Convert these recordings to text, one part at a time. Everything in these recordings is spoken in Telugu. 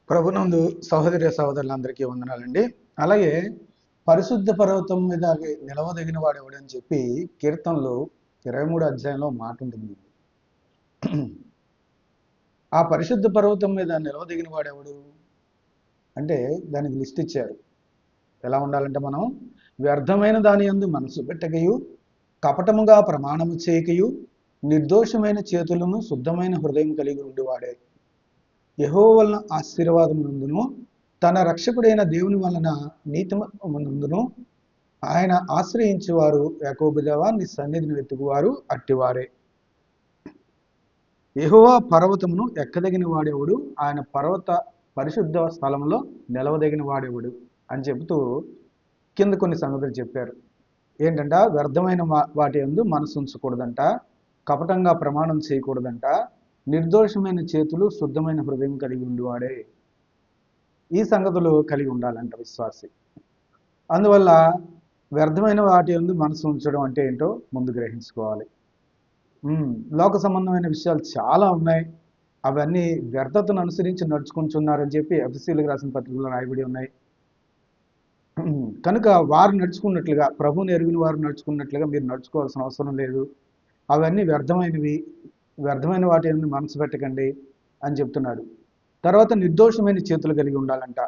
ప్రభునందు సహోదరి సహోదరులందరికీ వందనాలండి. అలాగే పరిశుద్ధ పర్వతం మీద నిలవదగిన వాడు ఎవడని చెప్పి కీర్తనలు 23 అధ్యాయంలో మాట ఉంటుంది. ఆ పరిశుద్ధ పర్వతం మీద నిలవదగిన వాడు ఎవడు అంటే దానికి లిస్ట్ ఇచ్చారు. ఎలా ఉండాలంటే మనం వ్యర్థమైన దాని యందు మనసు పెట్టకయు, కపటముగా ప్రమాణము చేయకయు, నిర్దోషమైన చేతులను శుద్ధమైన హృదయం కలిగి ఉండివాడే యెహోవా వలన ఆశీర్వాదమునందును తన రక్షకుడైన దేవుని వలన నీతిమందును ఆయన ఆశ్రయించేవారు యాకోబు దేవా నీ సన్నిధిని వెతుకువారు అట్టివారే. యెహోవా పర్వతమును ఎక్కదగిన వాడేవుడు, ఆయన పర్వత పరిశుద్ధ స్థలంలో నిలవదగిన వాడేవుడు అని చెబుతూ కింద కొన్ని సంగతులు చెప్పారు. ఏంటంట, వ్యర్థమైన వాటి యందు మనసు ఉంచకూడదంట, కపటంగా ప్రమాణం చేయకూడదంట, నిర్దోషమైన చేతులు శుద్ధమైన హృదయం కలిగి ఉండేవాడే. ఈ సంగతులు కలిగి ఉండాలంట విశ్వాసి. అందువల్ల వ్యర్థమైన వాటి యందు మనసు ఉంచడం అంటే ఏంటో ముందు గ్రహించుకోవాలి. లోక సంబంధమైన విషయాలు చాలా ఉన్నాయి. అవన్నీ వ్యర్థతను అనుసరించి నడుచుకుంటున్నారని చెప్పి ఎఫెసీయులకు రాసిన పత్రికలో రాయబడి ఉన్నాయి. కనుక వారు నడుచుకున్నట్లుగా, ప్రభువుని ఎరిగిన వారు నడుచుకున్నట్లుగా మీరు నడుచుకోవాల్సిన అవసరం లేదు. అవన్నీ వ్యర్థమైన వాటి యందు మనసు పెట్టకండి అని చెప్తున్నాడు. తర్వాత నిర్దోషమైన చేతులు కలిగి ఉండాలంట.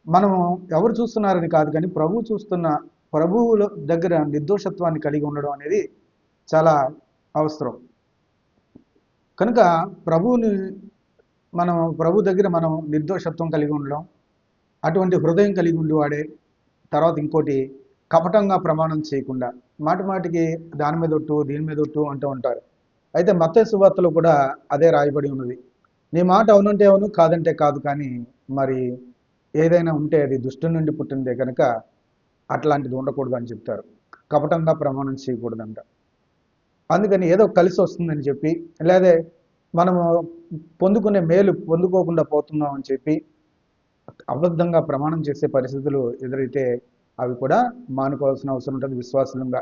మనము ఎవరు చూస్తున్నారని కాదు, కానీ ప్రభువు చూస్తున్న ప్రభువుల దగ్గర నిర్దోషత్వాన్ని కలిగి ఉండడం అనేది చాలా అవసరం. కనుక ప్రభు దగ్గర మనం నిర్దోషత్వం కలిగి ఉండడం, అటువంటి హృదయం కలిగి ఉండేవాడే. తర్వాత ఇంకోటి, కపటంగా ప్రమాణం చేయకుండా, మాటికి దాని మీద ఒట్టు దీని మీద ఒట్టు అంటూ ఉంటారు. అయితే మత్తయి సువార్తలో కూడా అదే రాయబడి ఉన్నది. నీ మాట అవునంటే అవును, కాదంటే కాదు, కానీ మరి ఏదైనా ఉంటే అది దుష్టు నుండి పుట్టిందే కనుక అట్లాంటిది ఉండకూడదు అని చెప్తారు. కపటంగా ప్రమాణం చేయకూడదంట. అందుకని ఏదో కలిసి వస్తుందని చెప్పి, లేదా మనము పొందుకునే మేలు పొందుకోకుండా పోతున్నాం అని చెప్పి అబద్ధంగా ప్రమాణం చేసే పరిస్థితులు ఎదురైతే అవి కూడా మానుకోవాల్సిన అవసరం ఉంటుంది విశ్వాసంగా.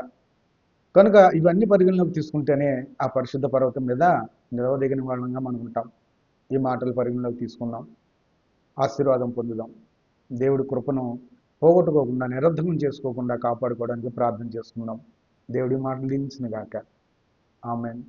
కనుక ఇవన్నీ పరిగణలోకి తీసుకుంటేనే ఆ పరిశుద్ధ పర్వతం మీద నిలవదగిన వాళ్ళంగా మనం ఉంటాం. ఈ మాటలు పరిగణలోకి తీసుకుందాం, ఆశీర్వాదం పొందుదాం. దేవుడి కృపను పోగొట్టుకోకుండా, నిరర్ధకం చేసుకోకుండా కాపాడుకోవడానికి ప్రార్థన చేసుకుందాం. దేవుడి మాటలు దీవించిన గాక. ఆమేన్.